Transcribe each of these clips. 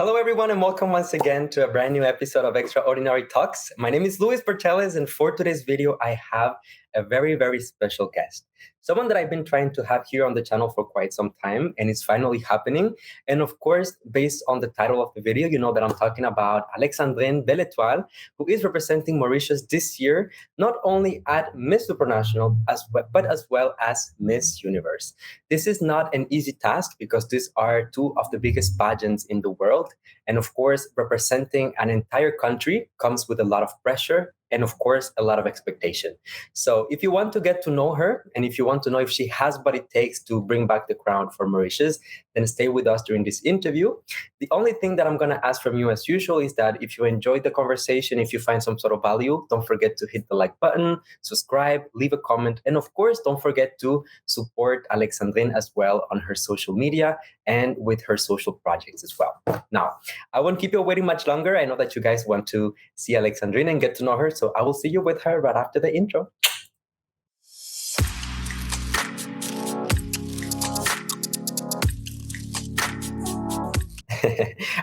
Hello, everyone, and welcome once again to a brand new episode of Extraordinary Talks. My name is Luis Portelles, and for today's video, I have a very, very special guest. Someone that I've been trying to have here on the channel for quite some time, and it's finally happening. And of course, based on the title of the video, you know that I'm talking about Alexandrine Belle-Étoile, who is representing Mauritius this year, not only at Miss Supranational, but as well as Miss Universe. This is not an easy task because these are two of the biggest pageants in the world. And of course, representing an entire country comes with a lot of pressure and of course, a lot of expectation. So if you want to get to know her, and if you want to know if she has what it takes to bring back the crown for Mauritius, then stay with us during this interview. The only thing that I'm going to ask from you as usual is that if you enjoyed the conversation, if you find some sort of value, don't forget to hit the like button, subscribe, leave a comment, and of course, don't forget to support Alexandrine as well on her social media and with her social projects as well. Now, I won't keep you waiting much longer. I know that you guys want to see Alexandrine and get to know her, so I will see you with her right after the intro.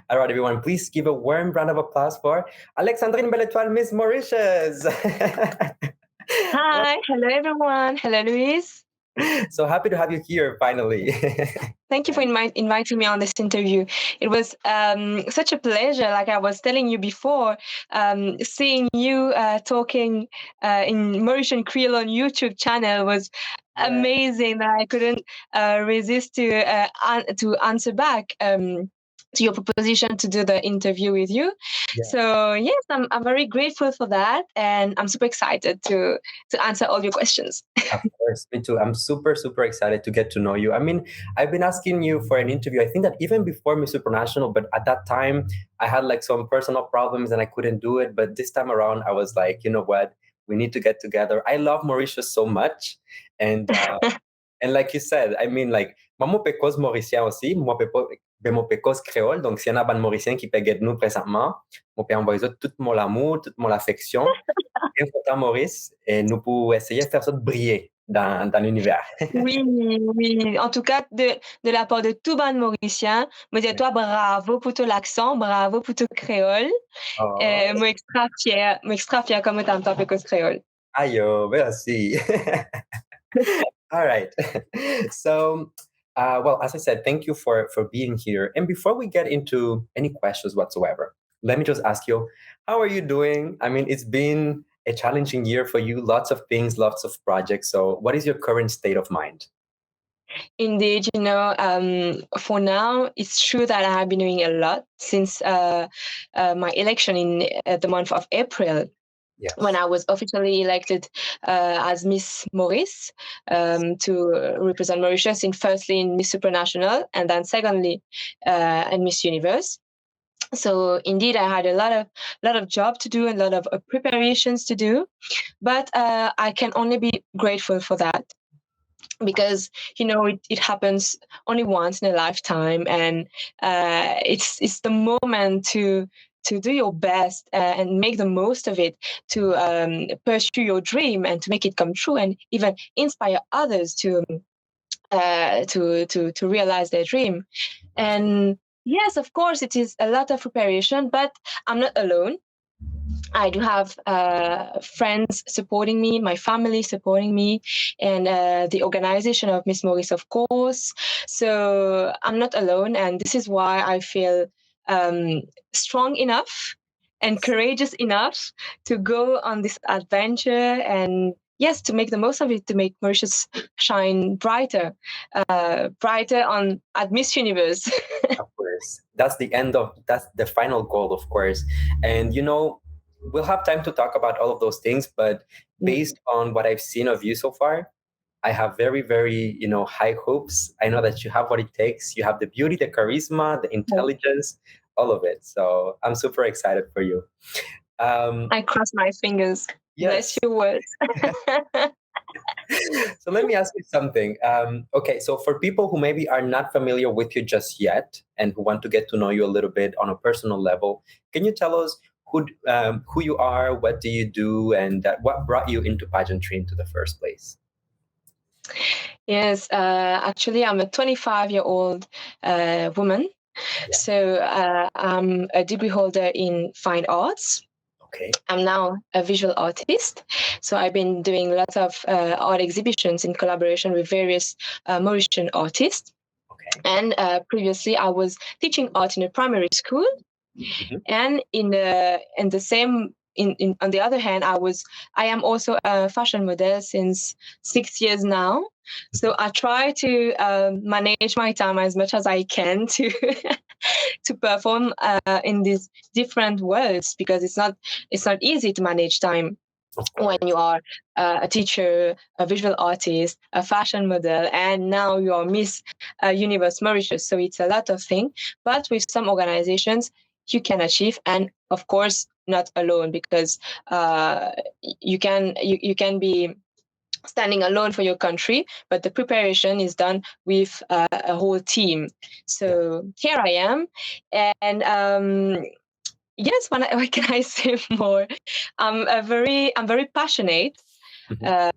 All right, everyone, please give a warm round of applause for Alexandrine Belle-Étoile, Miss Mauritius. Hi, hello everyone. Hello, Luis. So happy to have you here finally. Thank you for inviting me on this interview. It was such a pleasure. Like I was telling you before, seeing you talking in Mauritian Creole on YouTube channel was amazing. That I couldn't resist to answer back to your proposition to do the interview with you. Yeah. So yes, I'm very grateful for that, and I'm super excited to answer all your questions. Of course, me too. I'm super excited to get to know you. I mean, I've been asking you for an interview. I think that even before Miss Supranational, but at that time I had like some personal problems and I couldn't do it. But this time around, I was like, you know what? We need to get together. I love Mauritius so much, and and like you said, I mean, like, moi, mon pécos mauricien aussi, moi, mon pécos créole, donc s'il y en a ban mauricien qui peut nous présentement, mon peut envoyer tout mon amour, toute mon affection, bien content Maurice, et nous pour essayer de faire ça briller dans l'univers. Oui, en tout cas, de la part de tout ban mauricien, moi, dis toi, bravo pour tout l'accent, bravo pour tout créole. Oh. Moi, extra fière comme tu entends pécos créole. Aïe, merci. All right. So, well, as I said, thank you for being here. And before we get into any questions whatsoever, let me just ask you, how are you doing? I mean, it's been a challenging year for you, lots of things, lots of projects. So what is your current state of mind? Indeed, you know, for now, it's true that I have been doing a lot since my election in the month of April. Yes. When I was officially elected as Miss Maurice to represent Mauritius firstly in Miss Supranational and then secondly in Miss Universe. So indeed, I had a lot of job to do, a lot of preparations to do, but I can only be grateful for that because you know it happens only once in a lifetime, and it's the moment to do your best and make the most of it to pursue your dream and to make it come true and even inspire others to realize their dream. And yes, of course, it is a lot of preparation, but I'm not alone. I do have friends supporting me, my family supporting me, and the organization of Miss Maurice, of course. So I'm not alone, and this is why I feel strong enough and courageous enough to go on this adventure and yes, to make the most of it, to make Mauritius shine brighter at Miss Universe. Of course, that's the final goal, of course. And you know, we'll have time to talk about all of those things, but based on what I've seen of you so far, I have very, very, you know, high hopes. I know that you have what it takes. You have the beauty, the charisma, the intelligence, all of it. So I'm super excited for you. I cross my fingers. Yes. Bless your words. So let me ask you something. Okay, so for people who maybe are not familiar with you just yet and who want to get to know you a little bit on a personal level, can you tell us who you are, what do you do, and what brought you into pageantry into the first place? Yes, actually, I'm a 25-year-old woman Yeah. So I'm a degree holder in fine arts. Okay. I'm now a visual artist. So I've been doing lots of art exhibitions in collaboration with various Mauritian artists. Okay. And previously, I was teaching art in a primary school. Mm-hmm. And on the other hand, I am also a fashion model since 6 years now. So I try to manage my time as much as I can to to perform in these different worlds, because it's not easy to manage time when you are a teacher, a visual artist, a fashion model, and now you are Miss Universe Mauritius. So it's a lot of things. But with some organizations, you can achieve, and of course, not alone, because you can be standing alone for your country, but the preparation is done with a whole team. So here I am, and yes, what can I say more? I'm very passionate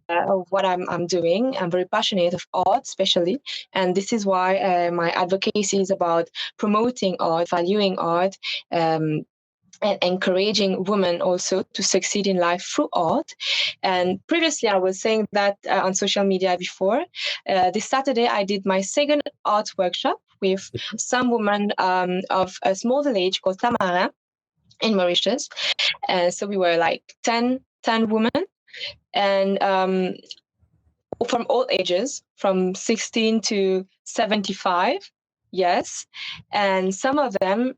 of what I'm doing. I'm very passionate of art, especially, and this is why my advocacy is about promoting art, valuing art. And encouraging women also to succeed in life through art. And previously, I was saying that on social media before. This Saturday, I did my second art workshop with some women of a small village called Tamarin in Mauritius. And so we were like 10 women, and from all ages, from 16 to 75. Yes. And some of them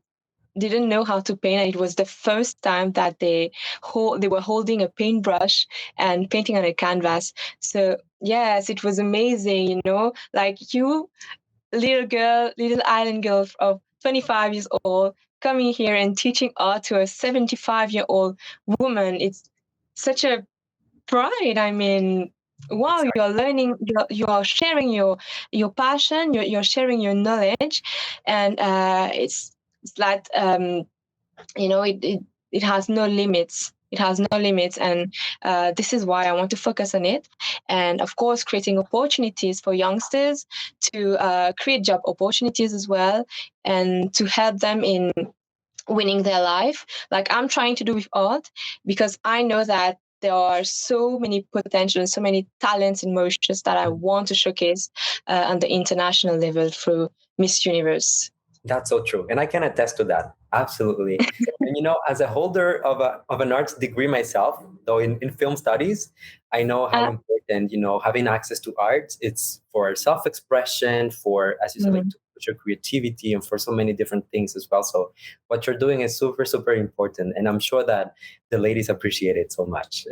didn't know how to paint, and it was the first time that they were holding a paintbrush and painting on a canvas. So yes, it was amazing, like you, little island girl of 25 years old, coming here and teaching art to a 75-year-old woman. It's such a pride. I mean, wow, you are learning, you are sharing your passion, you're sharing your knowledge, and it's like it has no limits. It has no limits, and this is why I want to focus on it. And of course, creating opportunities for youngsters to create job opportunities as well, and to help them in winning their life, like I'm trying to do with art, because I know that there are so many potential, so many talents in Mauritius that I want to showcase on the international level through Miss Universe. That's so true. And I can attest to that. Absolutely. And, as a holder of an arts degree myself, though in film studies, I know how important, having access to art, it's for self-expression, for, as you said, like to push your creativity, and for so many different things as well. So what you're doing is super, super important. And I'm sure that the ladies appreciate it so much.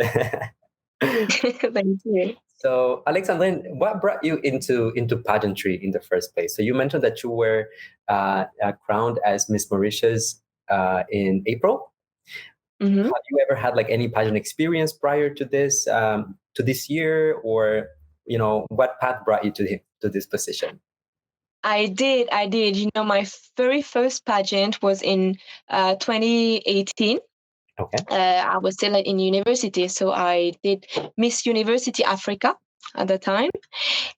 Thank you. So, Alexandrine, what brought you into pageantry in the first place? So you mentioned that you were crowned as Miss Mauritius in April. Mm-hmm. Have you ever had like any pageant experience prior to this year, or what path brought you to this position? I did. My very first pageant was in 2018. Okay. I was still in university, so I did Miss University Africa at the time,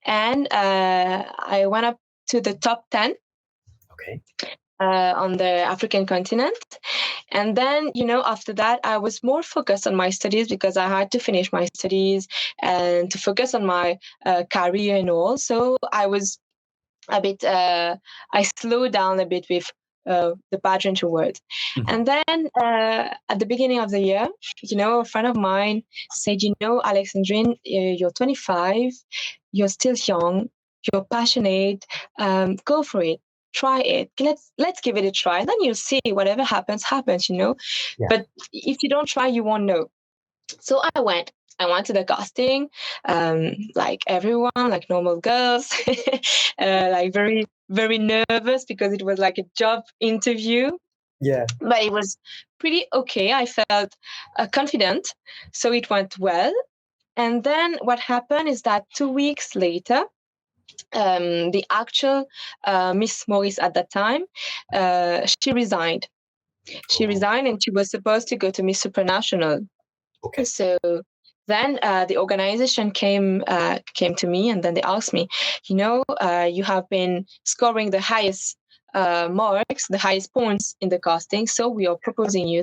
and I went up to the top 10. Okay. On the African continent. And then, after that, I was more focused on my studies, because I had to finish my studies and to focus on my career and all. So I was a bit, I slowed down a bit with the pageantry world. Mm-hmm. And then at the beginning of the year, a friend of mine said, Alexandrine, you're 25, you're still young, you're passionate, go for it. Try it. Let's give it a try. And then you'll see whatever happens. Yeah. But if you don't try, you won't know. So I went to the casting, like everyone, like normal girls, like very, very nervous, because it was like a job interview. Yeah. But it was pretty okay. I felt confident. So it went well. And then what happened is that 2 weeks later, the actual Miss Maurice at that time, she resigned. She resigned, and she was supposed to go to Miss Supranational. Okay. So then the organization came to me, and then they asked me, you have been scoring the highest marks, the highest points in the casting. So we are proposing you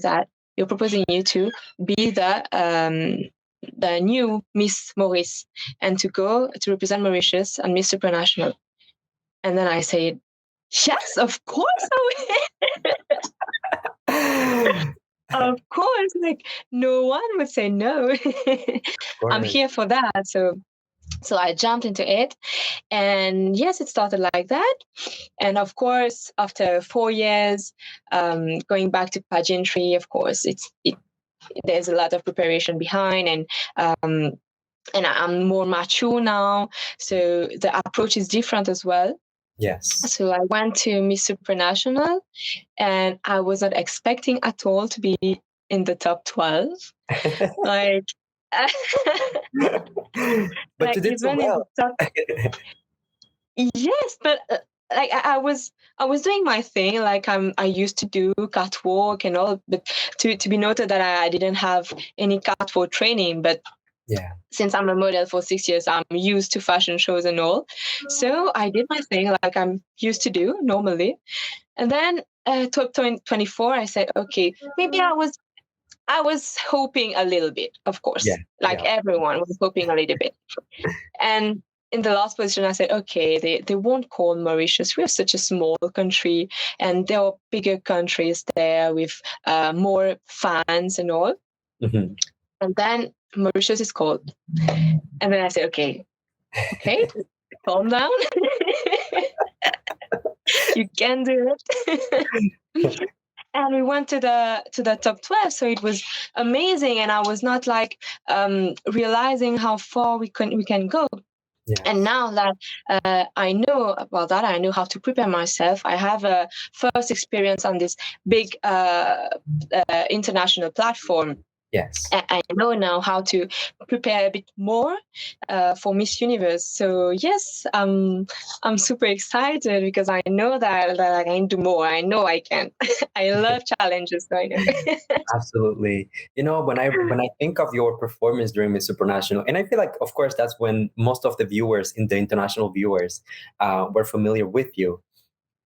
to be the new Miss Maurice and to go to represent Mauritius and Miss Supranational. And then I said, yes, of course I will. Of course, like no one would say no. I'm here for that. So I jumped into it. And yes, it started like that. And of course, after 4 years, going back to pageantry, of course, there's a lot of preparation behind, and I'm more mature now, so the approach is different as well. Yes. So I went to Miss Supranational, and I was not expecting at all to be in the top 12. Like, but like, you did so well. Yes, but like I was doing my thing. Like I used to do catwalk and all, but to be noted that I didn't have any catwalk training. But yeah, since I'm a model for 6 years, I'm used to fashion shows and all. So I did my thing like I'm used to do normally. And then 2024, I said, okay, maybe I was hoping a little bit, of course, everyone was hoping a little bit. And in the last position, I said, okay, they won't call Mauritius. We are such a small country, and there are bigger countries there with more fans and all. Mm-hmm. And then Mauritius is called. And then I said, okay, calm down. You can do it. And we went to the top 12, so it was amazing. And I was not like realizing how far we can go. Yes. And now that I know about that, I know how to prepare myself. I have a first experience on this big international platform. Yes. I know now how to prepare a bit more for Miss Universe. So yes, I'm super excited because I know that I can do more. I know I can. I love challenges, so I know. Absolutely. You know, when I think of your performance during Miss Supranational, and I feel like, of course, that's when most of the viewers, in the international viewers, were familiar with you.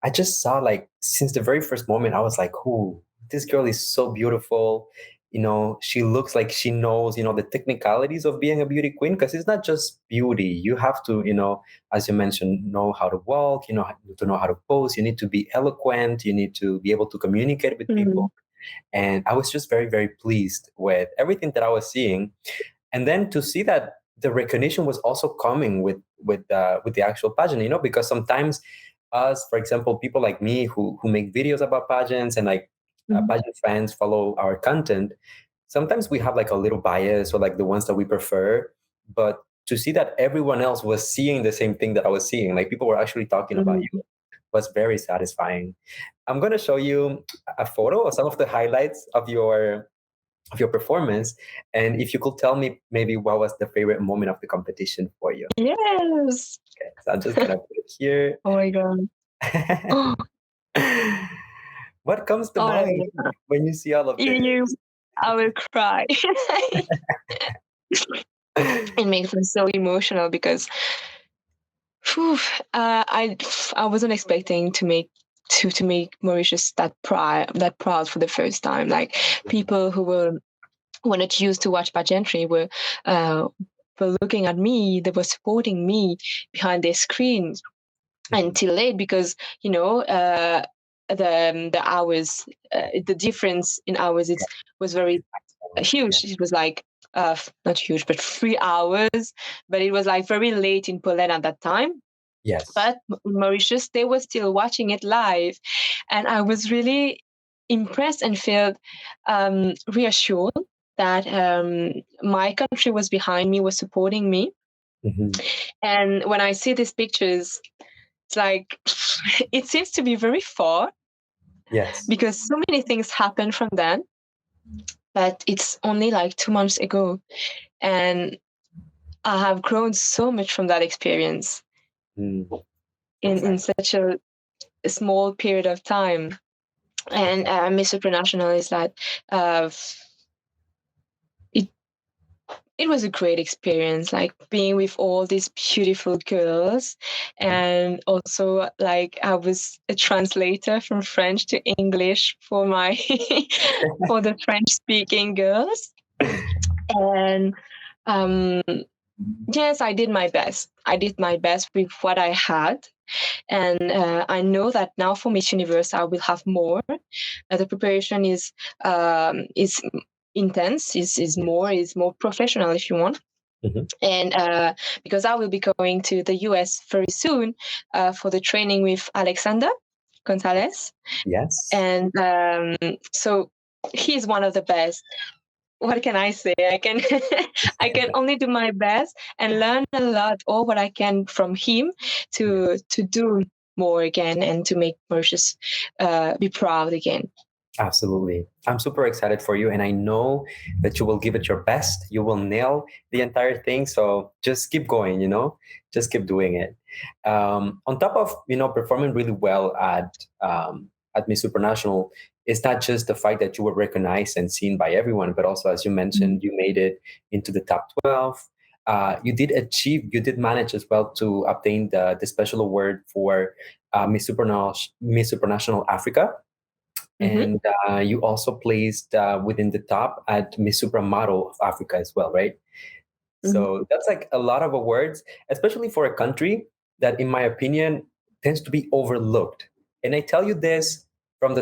I just saw, like, since the very first moment, I was like, "Ooh, this girl is so beautiful." You know, she looks like she knows, you know, the technicalities of being a beauty queen, because it's not just beauty. You have to, you know, as you mentioned, know how to walk, you know, to know how to pose. You need to be eloquent. You need to be able to communicate with people. And I was just very, very pleased with everything that I was seeing. And then to see that the recognition was also coming with the actual pageant, you know, because sometimes us, for example, people like me who make videos about pageants and like pageant fans follow our content, sometimes we have like a little bias or like the ones that we prefer. But to see that everyone else was seeing the same thing that I was seeing, like people were actually talking about you, was very satisfying. I'm going to show you a photo of some of the highlights of your performance, and if you could tell me maybe what was the favorite moment of the competition for you. Yes. Okay, so I'm just gonna put it here. Oh my god. What comes to mind when you see all of this? I will cry. It makes me so emotional because I wasn't expecting to make Mauritius that proud for the first time. Like people who were not used to watch pageantry were looking at me. They were supporting me behind their screens until late, because you know the hours, the difference in hours, it was very huge. It was like not huge, but 3 hours. But it was like very late in Portelles at that time. Yes. But Mauritius, they were still watching it live, and I was really impressed and felt reassured that my country was behind me, was supporting me. And when I see these pictures, it's like it seems to be very far. Yes. Because so many things happened from then, but it's only like 2 months ago, and I have grown so much from that experience in such a small period of time. And Miss Supranational is that it was a great experience, like being with all these beautiful girls. And also, like, I was a translator from French to English for my for the French speaking girls. And yes, I did my best. I did my best with what I had. And I know that now for Miss Universe, I will have more. The preparation is intense, is more professional, if you want. Mm-hmm. And because I will be going to the US very soon for the training with Alexander Gonzalez. Yes. And so he's one of the best. What can I say? I can I can only do my best and learn a lot, all what I can from him to do more again and to make Mauritius be proud again. Absolutely. I'm super excited for you, and I know that you will give it your best. You will nail the entire thing. So just keep going, just keep doing it. On top of, performing really well at Miss Supranational, it's not just the fact that you were recognized and seen by everyone, but also, as you mentioned, you made it into the top 12. You did manage as well to obtain the special award for Miss Supranational Africa. And you also placed within the top at Miss Supra Model of Africa as well, right? So that's like a lot of awards, especially for a country that, in my opinion, tends to be overlooked. And I tell you this from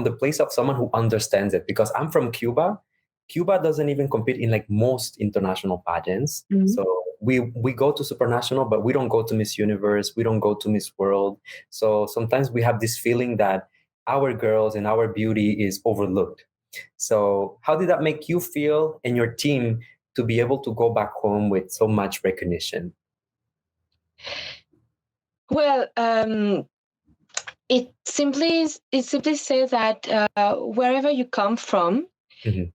the place of someone who understands it, because I'm from Cuba. Cuba doesn't even compete in like most international pageants. So we go to Supranational, but we don't go to Miss Universe. We don't go to Miss World. So sometimes we have this feeling that our girls and our beauty is overlooked. So how did that make you feel and your team to be able to go back home with so much recognition? Well, it simply says that wherever you come from, you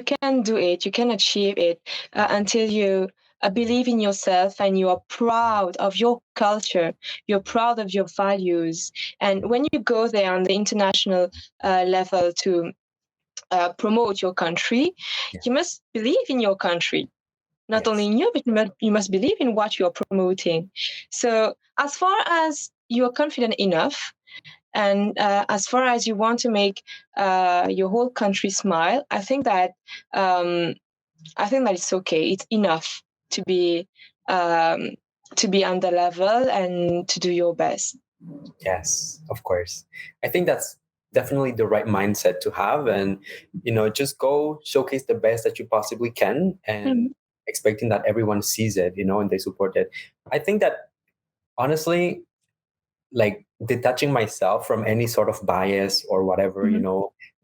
can do it, you can achieve it until you believe in yourself and you are proud of your culture, you're proud of your values. And when you go there on the international level to promote your country, you must believe in your country. Not only in you, but you must believe in what you're promoting. So as far as you're confident enough, and as far as you want to make your whole country smile, I think that it's okay. It's enough to be on the level and to do your best. Yes, of course. I think that's definitely the right mindset to have, and just go showcase the best that you possibly can, and expecting that everyone sees it, and they support it. I think that, honestly, like, detaching myself from any sort of bias or whatever,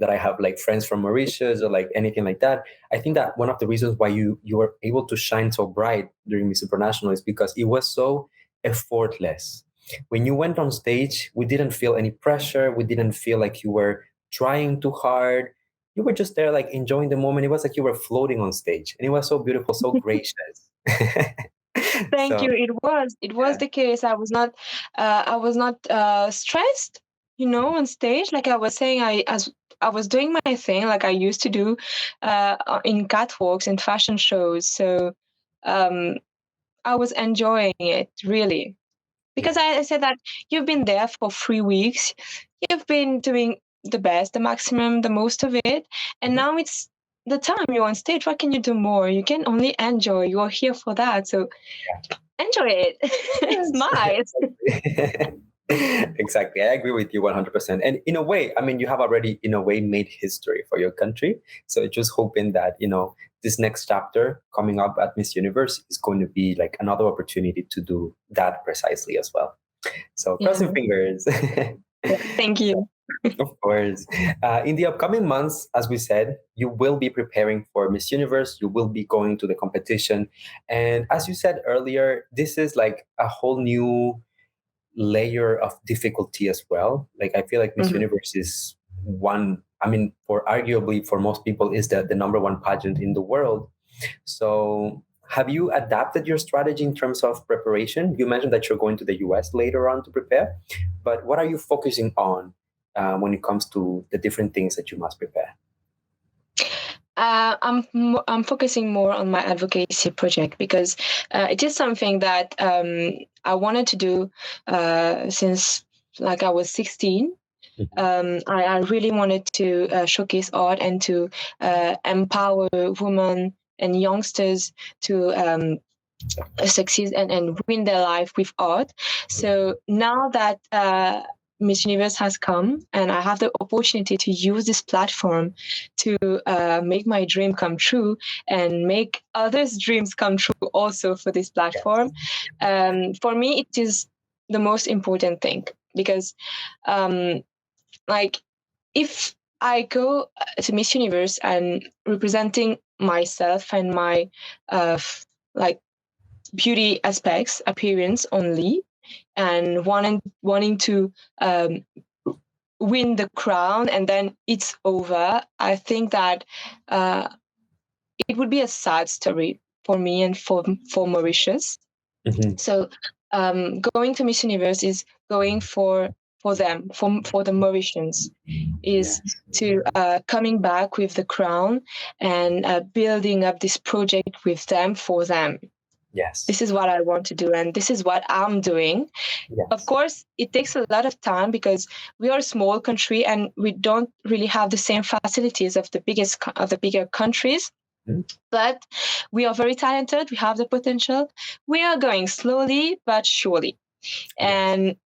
that I have like friends from Mauritius or like anything like that. I think that one of the reasons why you were able to shine so bright during Miss Supranational is because it was so effortless. When you went on stage, we didn't feel any pressure. We didn't feel like you were trying too hard. You were just there, like, enjoying the moment. It was like you were floating on stage, and it was so beautiful, so gracious. Thank you. It was the case. I was not stressed, on stage. Like I was saying, I was doing my thing like I used to do in catwalks and fashion shows. So I was enjoying it really, because I said that you've been there for 3 weeks, you've been doing the best, the maximum, the most of it, and now it's the time you're on stage. What can you do more? You can only enjoy. You're here for that, so enjoy it. It's nice. Exactly. I agree with you 100%. And in a way, I mean, you have already, in a way, made history for your country. So just hoping that, this next chapter coming up at Miss Universe is going to be like another opportunity to do that precisely as well. So crossing fingers. Thank you. Of course. In the upcoming months, as we said, you will be preparing for Miss Universe. You will be going to the competition. And as you said earlier, this is like a whole new layer of difficulty as well. Like, I feel like Miss Universe is arguably for most people is the number one pageant in the world. So have you adapted your strategy in terms of preparation? You mentioned that you're going to the US later on to prepare, but what are you focusing on when it comes to the different things that you must prepare? I'm focusing more on my advocacy project because it is something that I wanted to do since like I was 16. I really wanted to showcase art and to empower women and youngsters to succeed and win their life with art. So now that Miss Universe has come and I have the opportunity to use this platform to make my dream come true and make others' dreams come true also for this platform. For me, it is the most important thing because like if I go to Miss Universe and representing myself and my like beauty aspects, appearance only, and wanting to win the crown, and then it's over. I think that it would be a sad story for me and for Mauritius. So going to Miss Universe is going for them, for the Mauritians, is to coming back with the crown and building up this project with them for them. Yes. This is what I want to do, and this is what I'm doing. Yes. Of course, it takes a lot of time because we are a small country and we don't really have the same facilities of the bigger countries. But we are very talented. We have the potential. We are going slowly but surely, and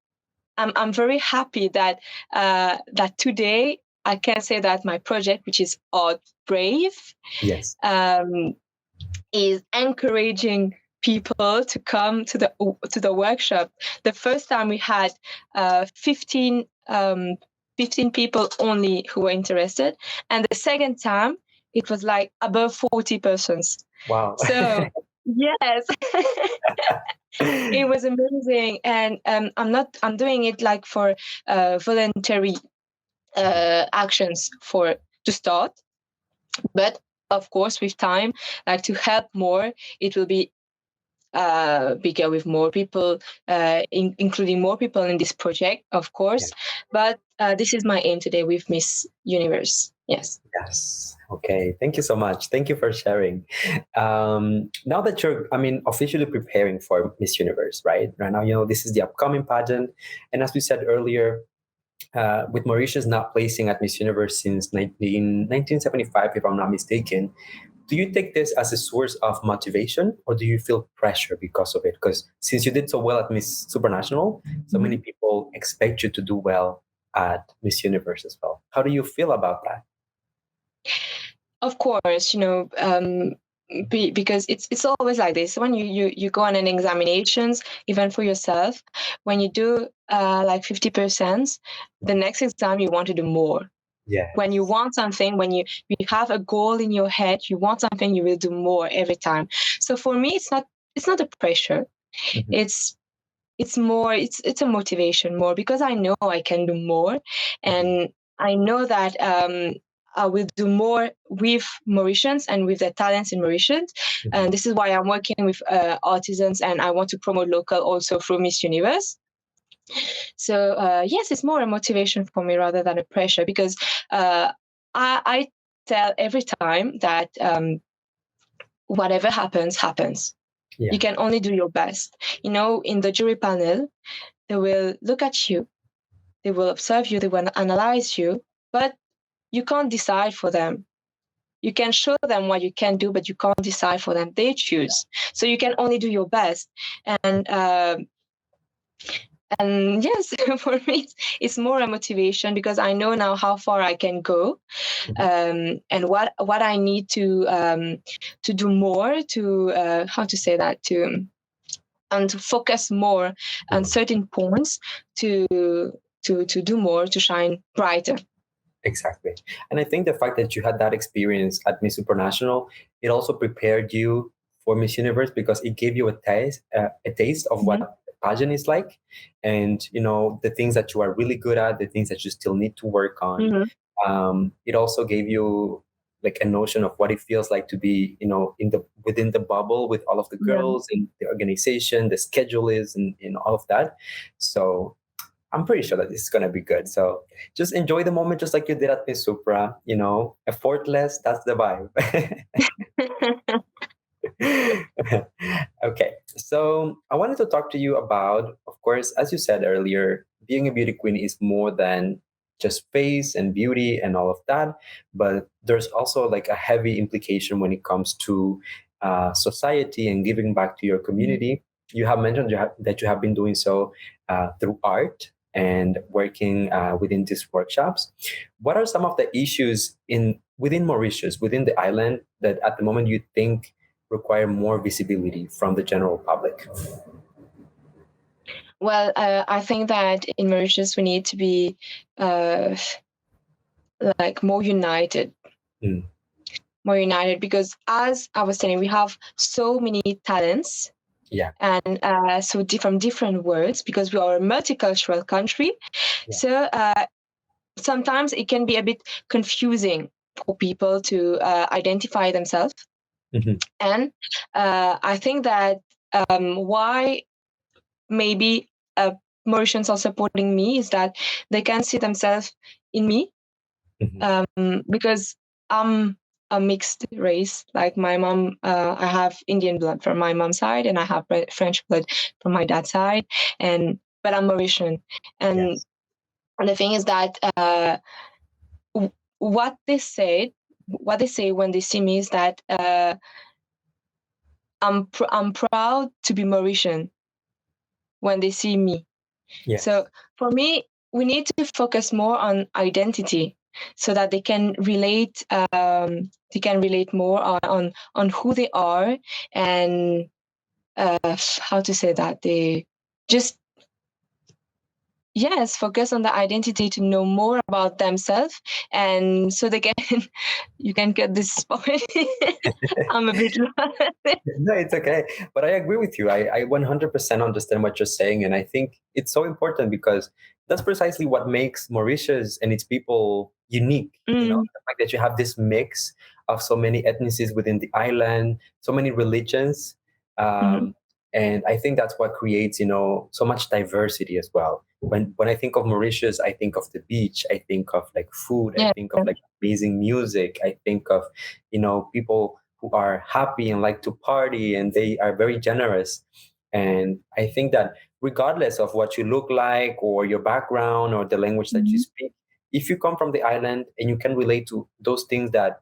I'm very happy that that today I can say that my project, which is Art Brave, is encouraging people to come to the workshop. The first time we had 15 people only who were interested, and the second time it was like above 40 persons. Wow! So yes, it was amazing, and I'm doing it like for voluntary actions to start, but of course with time, like to help more, it will be bigger with more people, including more people in this project, of course. But this is my aim today with Miss Universe. Yes. Yes. Okay. Thank you so much. Thank you for sharing. Now that you're, officially preparing for Miss Universe, right? Right now, this is the upcoming pageant. And as we said earlier, with Mauritius not placing at Miss Universe since 1975, if I'm not mistaken, do you take this as a source of motivation, or do you feel pressure because of it? Because since you did so well at Miss Supranational, so many people expect you to do well at Miss Universe as well. How do you feel about that? Of course, because it's always like this. When you go on an examinations, even for yourself, when you do like 50%, the next exam you want to do more. Yeah. When you want something, when you have a goal in your head, you want something, you will do more every time. So for me, it's not a pressure. It's more it's a motivation more, because I know I can do more, and I know that I will do more with Mauritians and with the talents in Mauritius. And this is why I'm working with artisans, and I want to promote local also through Miss Universe. So yes, it's more a motivation for me rather than a pressure, because I tell every time that whatever happens. Yeah. You can only do your best. In the jury panel, they will look at you, they will observe you, they will analyze you, but you can't decide for them. You can show them what you can do, but you can't decide for them. They choose. So you can only do your best. And yes, for me, it's more a motivation, because I know now how far I can go, and what I need to do more to how to say that to focus more on certain points to do more, to shine brighter. Exactly. And I think the fact that you had that experience at Miss Supranational, it also prepared you for Miss Universe, because it gave you a taste of what the pageant is like, and the things that you are really good at, the things that you still need to work on. It also gave you like a notion of what it feels like to be within the bubble with all of the girls and the organization, the schedule is, and all of that. So I'm pretty sure that this is going to be good. So just enjoy the moment, just like you did at Miss Supra, effortless, that's the vibe. Okay, so I wanted to talk to you about, of course, as you said earlier, being a beauty queen is more than just face and beauty and all of that, but there's also like a heavy implication when it comes to society and giving back to your community. You have mentioned that you have been doing so through art and working within these workshops. What are some of the issues within Mauritius, within the island, that at the moment you think require more visibility from the general public? Well, I think that in Mauritius we need to be like more united. Mm. More united, because as I was saying, we have so many talents. Yeah. And so from different worlds, because we are a multicultural country. Yeah. So sometimes it can be a bit confusing for people to identify themselves. Mm-hmm. And I think that why maybe Mauritians are supporting me is that they can see themselves in me. Mm-hmm. Because I'm a mixed race. Like my mom, I have Indian blood from my mom's side, and I have French blood from my dad's side. But I'm Mauritian, and yes. And the thing is that what they say when they see me is that I'm proud to be Mauritian when they see me. Yes. So for me, we need to focus more on identity, so that they can relate. They can relate more on who they are, and how to say that, they just focus on the identity to know more about themselves, and so they can you can get this point. I'm a bit No, it's okay, but I agree with you. I 100% understand what you're saying, and I think it's so important because that's precisely what makes Mauritius and its people unique. The fact that you have this mix of so many ethnicities within the island, so many religions, and I think that's what creates so much diversity as well. When I think of Mauritius, I think of the beach, I think of like food, I think of like amazing music, I think of people who are happy and like to party, and they are very generous. And I think that regardless of what you look like or your background or the language that you speak, if you come from the island and you can relate to those things that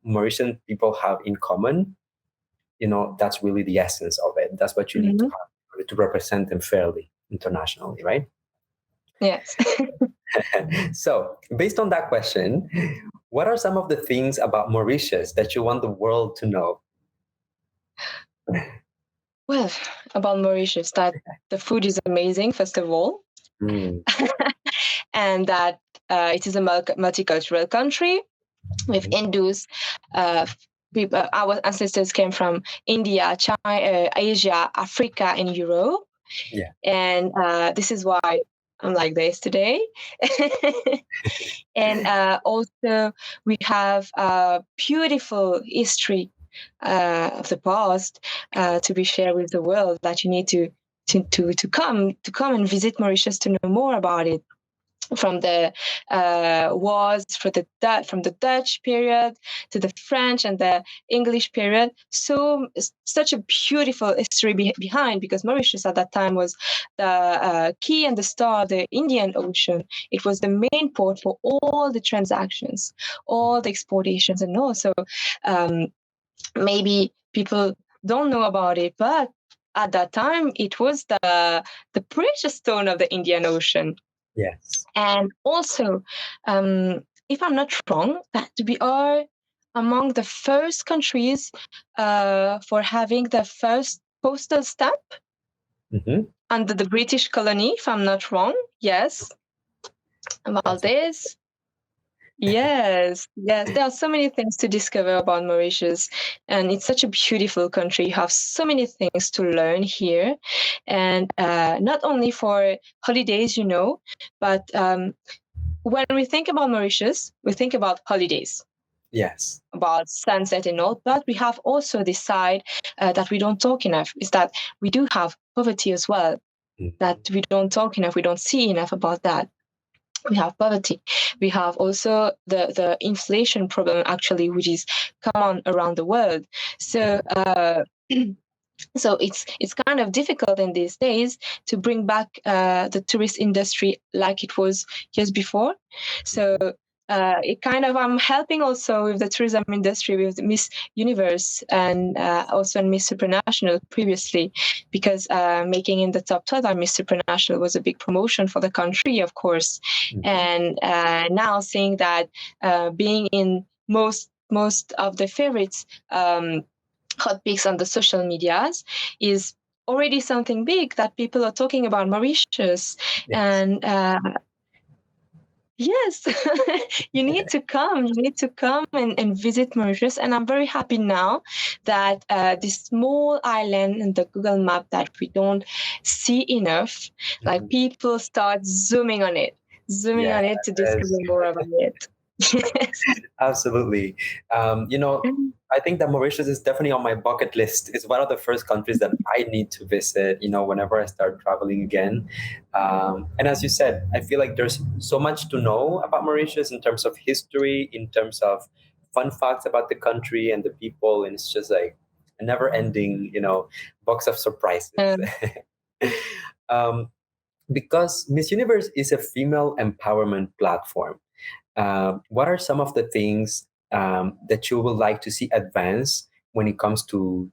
Mauritian people have in common, that's really the essence of it. That's what you need to have to represent them fairly internationally, right? Yes. So, based on that question, what are some of the things about Mauritius that you want the world to know? Well, about Mauritius, that the food is amazing, first of all, and that it is a multicultural country with Hindus. People, our ancestors came from India, China, Asia, Africa, and Europe. Yeah. And this is why I'm like this today. And also we have a beautiful history of the past to be shared with the world, that you need to come and visit Mauritius to know more about it. From the wars from the Dutch period to the French and the English period. So such a beautiful history behind, because Mauritius at that time was the key and the star of the Indian Ocean. It was the main port for all the transactions, all the exportations, and also maybe people don't know about it, but at that time it was the precious stone of the Indian Ocean. Yes. And also, if I'm not wrong, that we are among the first countries for having the first postal stamp under the British colony, if I'm not wrong. Yes. About this. Yes. There are so many things to discover about Mauritius, and it's such a beautiful country. You have so many things to learn here, and not only for holidays, but when we think about Mauritius, we think about holidays. Yes. About sunset and all, but we have also this side that we don't talk enough, is that we do have poverty as well. that we don't talk enough, we don't see enough about that. We have poverty. We have also the inflation problem, actually, which is common around the world. So so it's kind of difficult in these days to bring back the tourist industry like it was years before. So it kind of, I'm helping also with the tourism industry with Miss Universe and also Miss Supranational previously, because making in the top 12 on Miss Supranational was a big promotion for the country, of course. And now seeing that being in most of the favorites hot picks on the social medias is already something big that people are talking about Mauritius. And yes, you need to come. You need to come and visit Mauritius. And I'm very happy now that this small island in the Google map that we don't see enough, like people start zooming on it to discover more about it. Yes. Absolutely. I think that Mauritius is definitely on my bucket list. It's one of the first countries that I need to visit, whenever I start traveling again. And as you said, I feel like there's so much to know about Mauritius in terms of history, in terms of fun facts about the country and the people. And it's just like a never ending, box of surprises. Because Miss Universe is a female empowerment platform. What are some of the things that you would like to see advance when it comes to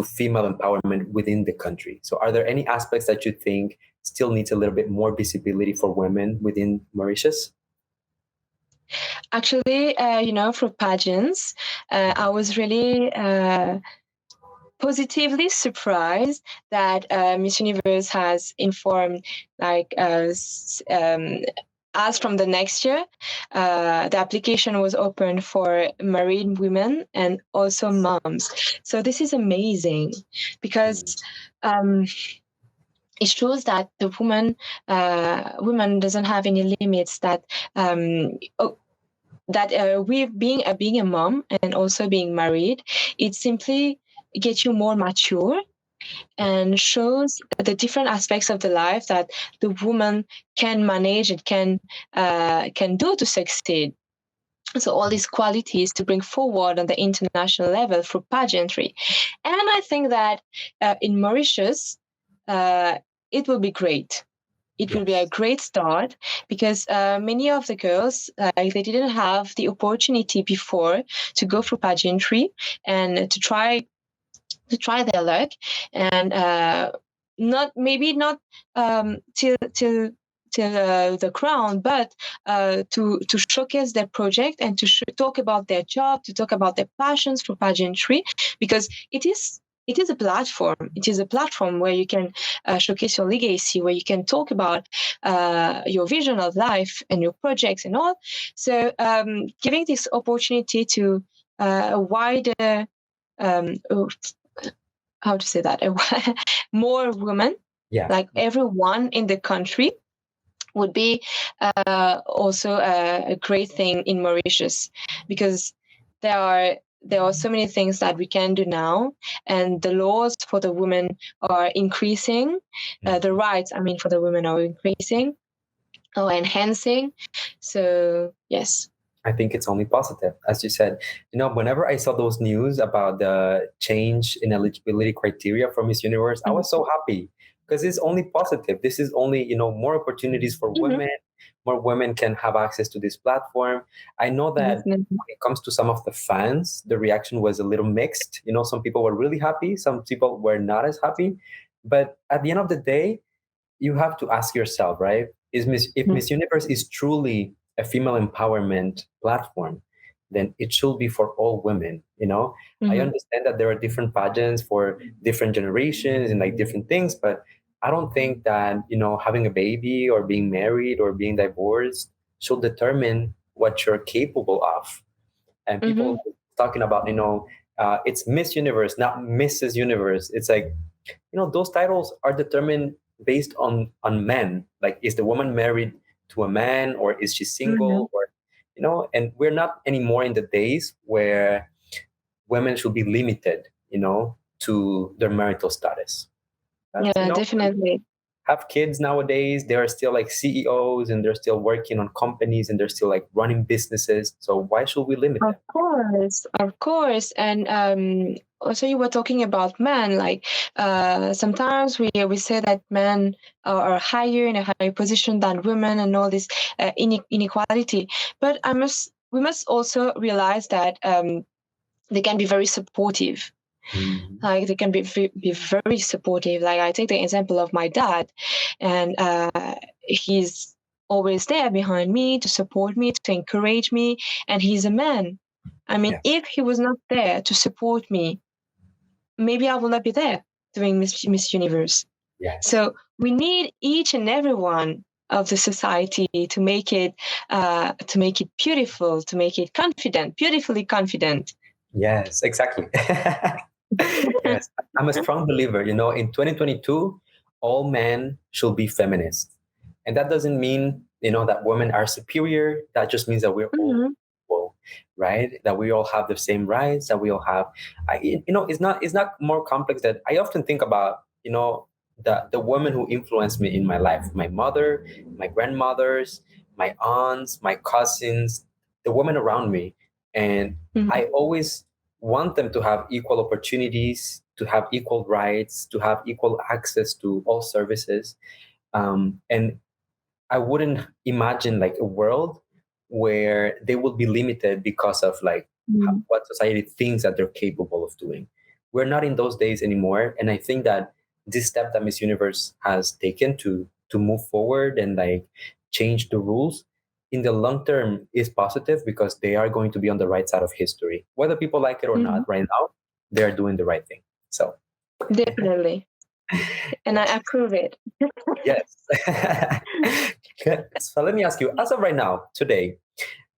female empowerment within the country? So, are there any aspects that you think still needs a little bit more visibility for women within Mauritius? Actually, for pageants, I was really positively surprised that Miss Universe has informed, like, as from the next year, the application was open for married women and also moms. So this is amazing because it shows that the woman doesn't have any limits. That we being a mom and also being married, it simply gets you more mature and shows the different aspects of the life that the woman can manage and can do to succeed. So all these qualities to bring forward on the international level through pageantry. And I think that in Mauritius, it will be great. It will be a great start because many of the girls, they didn't have the opportunity before to go through pageantry and to try their luck, and not till the crown, but to showcase their project and to talk about their job, to talk about their passions for pageantry, because it is a platform. It is a platform where you can showcase your legacy, where you can talk about your vision of life and your projects and all. So giving this opportunity to a wider how to say that, more women, like everyone in the country, would be also a great thing in Mauritius, because there are so many things that we can do now, and the laws for the women are increasing. The rights, for the women are increasing or enhancing. So yes. I think it's only positive. As you said, whenever I saw those news about the change in eligibility criteria for Miss Universe, I was so happy because it's only positive. This is only, more opportunities for women. More women can have access to this platform. I know that when it comes to some of the fans, the reaction was a little mixed. Some people were really happy. Some people were not as happy. But at the end of the day, you have to ask yourself, right? If Miss Universe is truly a female empowerment platform, then it should be for all women. I understand that there are different pageants for different generations and like different things, but I don't think that having a baby or being married or being divorced should determine what you're capable of. And people talking about it's Miss Universe, not Mrs. Universe. It's like those titles are determined based on men. Like, is the woman married to a man, or is she single, or and we're not anymore in the days where women should be limited to their marital status. Definitely. have kids nowadays. They are still like CEOs, and they're still working on companies, and they're still like running businesses. So why should we limit them? Of course. And also you were talking about men. Like sometimes we say that men are higher in a higher position than women, and all this inequality. But we must also realize that they can be very supportive. Like they can be very supportive. Like I take the example of my dad, and he's always there behind me to support me, to encourage me, and he's a man. I mean, if he was not there to support me, maybe I will not be there doing Miss Universe. Yes. So we need each and every one of the society to make it beautiful, to make it confident, beautifully confident. Yes, exactly. Yes, I'm a strong believer. In 2022, all men should be feminists, and that doesn't mean that women are superior. That just means that we're all equal, right? That we all have the same rights. That we all have. It's not more complex. That I often think about. The women who influenced me in my life: my mother, my grandmothers, my aunts, my cousins, the women around me, and I always want them to have equal opportunities, to have equal rights, to have equal access to all services. And I wouldn't imagine like a world where they will be limited because of like what society thinks that they're capable of doing. We're not in those days anymore, and I think that this step that Miss Universe has taken to move forward and like change the rules in the long term is positive because they are going to be on the right side of history, whether people like it or not. Right now, they are doing the right thing. So definitely, and I approve it. Yes. So let me ask you, as of right now, today,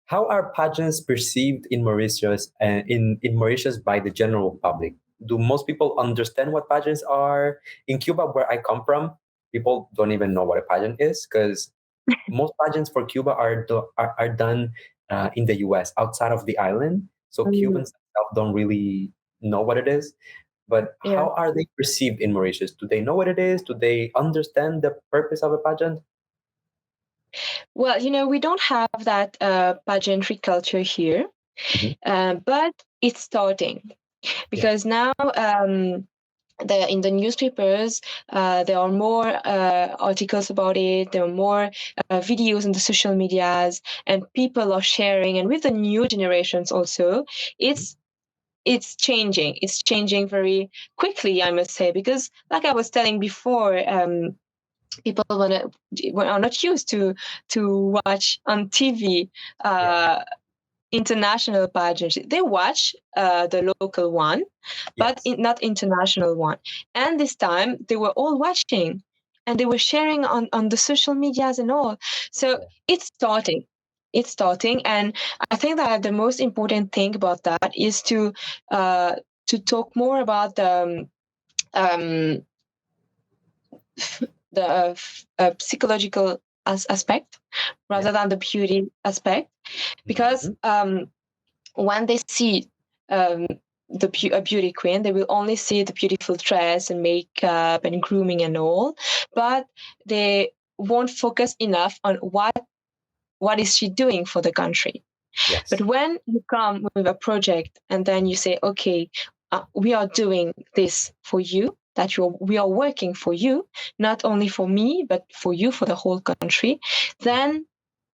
how are pageants perceived in Mauritius and in Mauritius by the general public? Do most people understand what pageants are? In Cuba, where I come from, people don't even know what a pageant is because most pageants for Cuba are done in the US, outside of the island. So Cubans themselves don't really know what it is. But how are they perceived in Mauritius? Do they know what it is? Do they understand the purpose of a pageant? Well, we don't have that pageantry culture here, but it's starting because now in the newspapers, there are more articles about it. There are more videos on the social medias, and people are sharing. And with the new generations, also, it's changing. It's changing very quickly, I must say, because, like I was telling before, people are not used to watch on TV international pageantry. They watch the local one, but not international one. And this time they were all watching, and they were sharing on the social medias and all. So it's starting. It's starting, and I think that the most important thing about that is to talk more about um, the psychological aspect rather than the beauty aspect, because when they see a beauty queen, they will only see the beautiful dress and makeup and grooming and all, but they won't focus enough on what is she doing for the country. But when you come with a project and then you say, okay, we are doing this for you, we are working for you, not only for me, but for you, for the whole country, then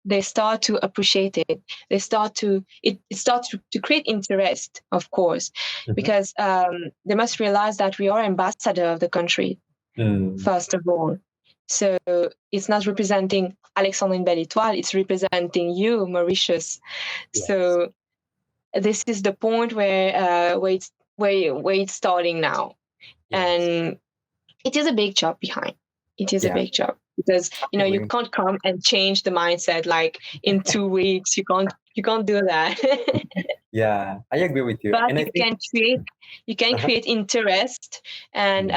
they start to appreciate it. They start to it starts to create interest, of course, because they must realize that we are ambassador of the country, first of all. So it's not representing Alexandrine Belle-Étoile, it's representing you, Mauritius. So this is the point where it's starting now, and it is a big job behind. It is a big job because you can't come and change the mindset like in 2 weeks. You can't do that. Yeah, I agree with you. But And you can create interest and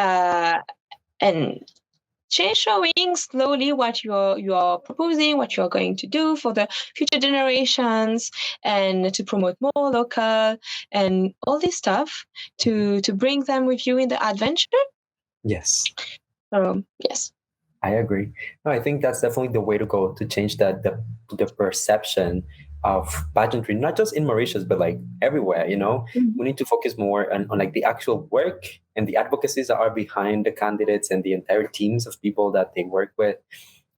showing slowly what you are proposing, what you are going to do for the future generations, and to promote more local and all this stuff to bring them with you in the adventure. Yes. Yes. I agree. No, I think that's definitely the way to go to change the perception of pageantry, not just in Mauritius, but like everywhere. We need to focus more on like the actual work and the advocacies that are behind the candidates and the entire teams of people that they work with.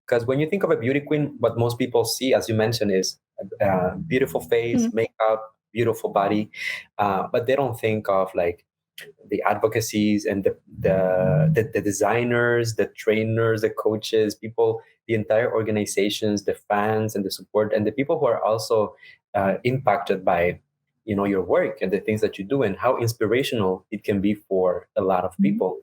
Because when you think of a beauty queen, what most people see, as you mentioned, is a beautiful face, makeup, beautiful body, but they don't think of like the advocacies and the designers, the trainers, the coaches, people, the entire organizations, the fans and the support, and the people who are also impacted by your work and the things that you do, and how inspirational it can be for a lot of people.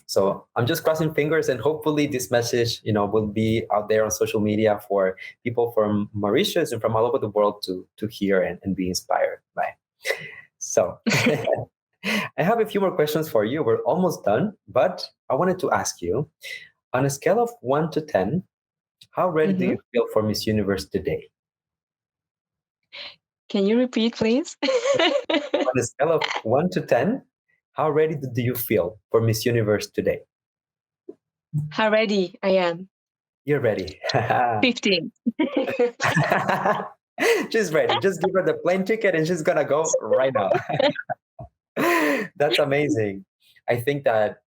So I'm just crossing fingers, and hopefully this message, will be out there on social media for people from Mauritius and from all over the world to hear and be inspired by. So I have a few more questions for you. We're almost done, but I wanted to ask you, on a scale of 1 to 10, how ready do you feel for Miss Universe today? Can you repeat, please? On a scale of 1 to 10, how ready do you feel for Miss Universe today? How ready I am. You're ready. 15. She's ready. Just give her the plane ticket and she's gonna go right now. That's amazing. I think that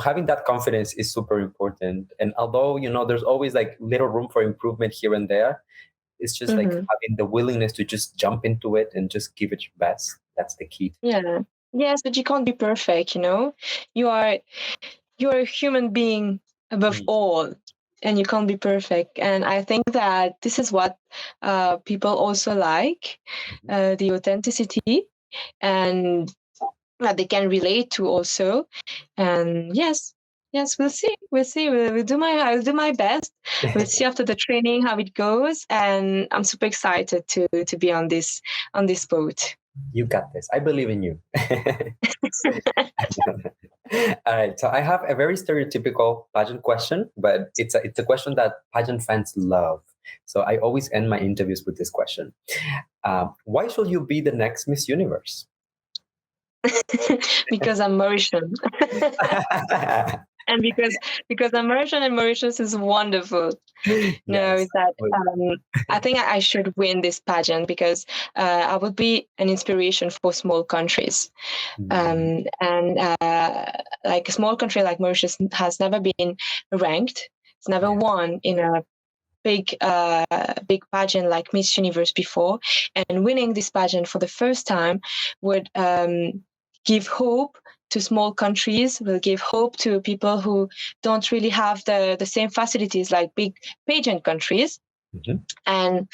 having that confidence is super important. And although there's always like little room for improvement here and there, it's just like having the willingness to just jump into it and just give it your best. That's the key. Yeah. Yes, but you can't be perfect. You are a human being above all, and you can't be perfect. And I think that this is what people also like, the authenticity, and that they can relate to also. And yes, we'll see. We'll do I'll do my best. We'll see after the training how it goes, and I'm super excited to be on this boat. You got this. I believe in you. All right. So I have a very stereotypical pageant question, but it's a question that pageant fans love. So I always end my interviews with this question. Why should you be the next Miss Universe? Because I'm Mauritian. And because I'm Mauritian, and Mauritius is wonderful. No, Yes, it's that I think I should win this pageant because I would be an inspiration for small countries. And like a small country like Mauritius has never been ranked. It's never won in a big pageant like Miss Universe before, and winning this pageant for the first time would give hope to small countries, will give hope to people who don't really have the same facilities like big pageant countries. And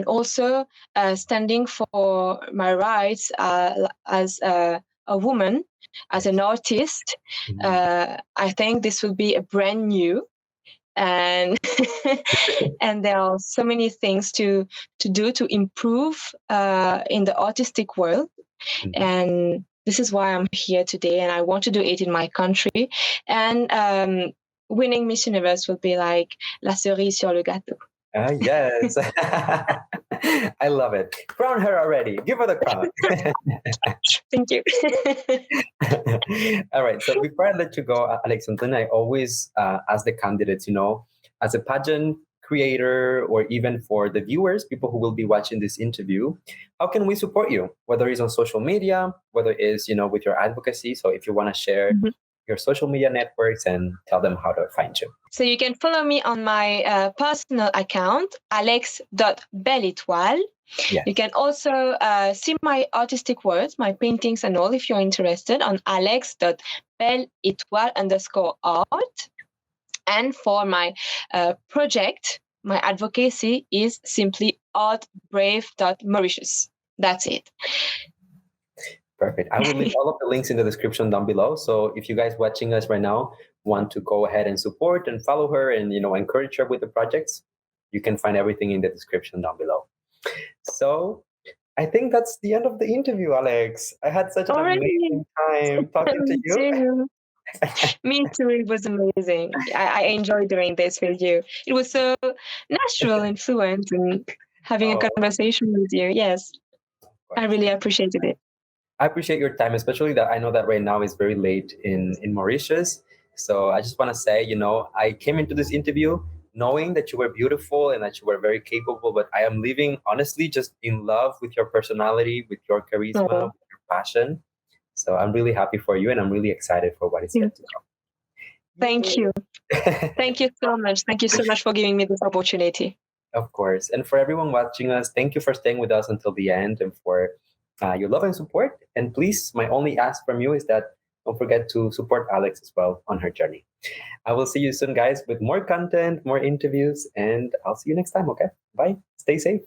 also standing for my rights as a woman, as an artist. I think this will be a brand new, and and there are so many things to do to improve in the artistic world. And this is why I'm here today, and I want to do it in my country. And winning Miss Universe will be like la cerise sur le gâteau. Yes. I love it. Crown her already. Give her the crown. Thank you. All right. So before I let you go, Alexandrine, I always ask the candidates, as a pageant creator, or even for the viewers, people who will be watching this interview, how can we support you? Whether it's on social media, whether it's, with your advocacy. So if you want to share your social media networks and tell them how to find you. So you can follow me on my personal account, alex.belle-étoile. Yes. You can also see my artistic works, my paintings and all, if you're interested, on alex.belle-étoile_art. And for my project, my advocacy is simply artbrave.mauritius. That's it. Perfect. I will leave all of the links in the description down below. So if you guys watching us right now want to go ahead and support and follow her and encourage her with the projects, you can find everything in the description down below. So I think that's the end of the interview, Alex. I had such an amazing time talking to you. Me too. It was amazing. I enjoyed doing this with you. It was so natural and fluent, and having a conversation with you. Yes, I really appreciated it. I appreciate your time, especially that I know that right now is very late in Mauritius. So I just want to say, I came into this interview knowing that you were beautiful and that you were very capable, but I am leaving honestly just in love with your personality, with your charisma, Oh. with your passion. So I'm really happy for you and I'm really excited for what is yet to come. Thank you. Thank you so much. Thank you so much for giving me this opportunity. Of course. And for everyone watching us, thank you for staying with us until the end and for your love and support. And please, my only ask from you is that don't forget to support Alex as well on her journey. I will see you soon, guys, with more content, more interviews, and I'll see you next time, okay? Bye. Stay safe.